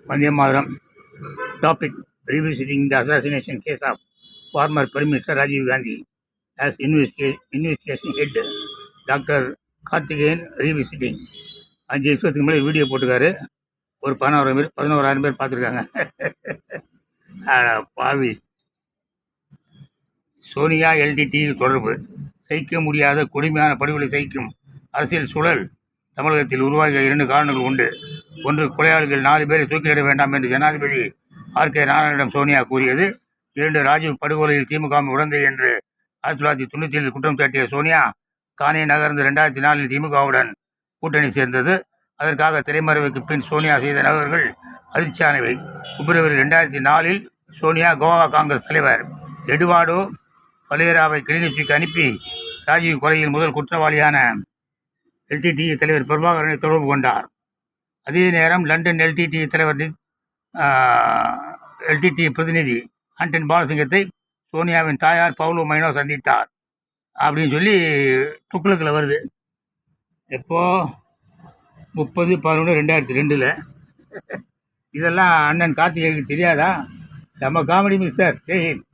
Vande Mataram. Topic: Revisiting the assassination case of former Prime Minister Rajiv Gandhi as investigation head Dr. Karthikeyan revisiting. 5 வருஷத்துக்கு முன்னாடி video போட்டுக்காரு. ஒரு 11,000 பேர் பார்த்துருக்காங்க. பாவி. Sonia LTD தொடர்பு. சகிக்க முடியாத கொடுமையான படுகொலை சகிக்கும் அரசியல் சூழல் தமிழகத்தில் உருவாகிய 2 காரணங்கள் உண்டு. ஒன்று, கொலையாளிகள் 4 பேரை தூக்கிலிட வேண்டாம் என்று ஜனாதிபதி R.K. நாராயணனிடம் சோனியா கூறியது. 2, ராஜீவ் படுகொலையில் திமுக உடந்தை என்று 1997 குற்றம் சாட்டிய சோனியா தானே நகர்ந்து 2004 திமுகவுடன் கூட்டணி சேர்ந்தது. அதற்காக திரைமறைவுக்கு பின் சோனியா செய்த நகர்கள் அதிர்ச்சியானவை. பிப்ரவரி 2004 சோனியா கோவா காங்கிரஸ் தலைவர் எடுவார்டோ பலேராவை கிளிநொச்சிக்கு அனுப்பி ராஜீவ் கொலையில் முதல் குற்றவாளியான எல்டிடிஇ தலைவர் பிரபாகரனை தொடர்பு கொண்டார். அதே நேரம் லண்டன் எல்டிடிஇ பிரதிநிதி ஆண்டன் பாலசிங்கத்தை சோனியாவின் தாயார் பவுலோ மைனோ சந்தித்தார் அப்படின்னு சொல்லி துக்ளக்கில் வருது. எப்போ 30/11/2002. இதெல்லாம் அண்ணன் கார்த்திகேயனுக்கு தெரியாதா? செம்ம காமெடி மிஸ்டர். ஜெய்ஹிந்த்.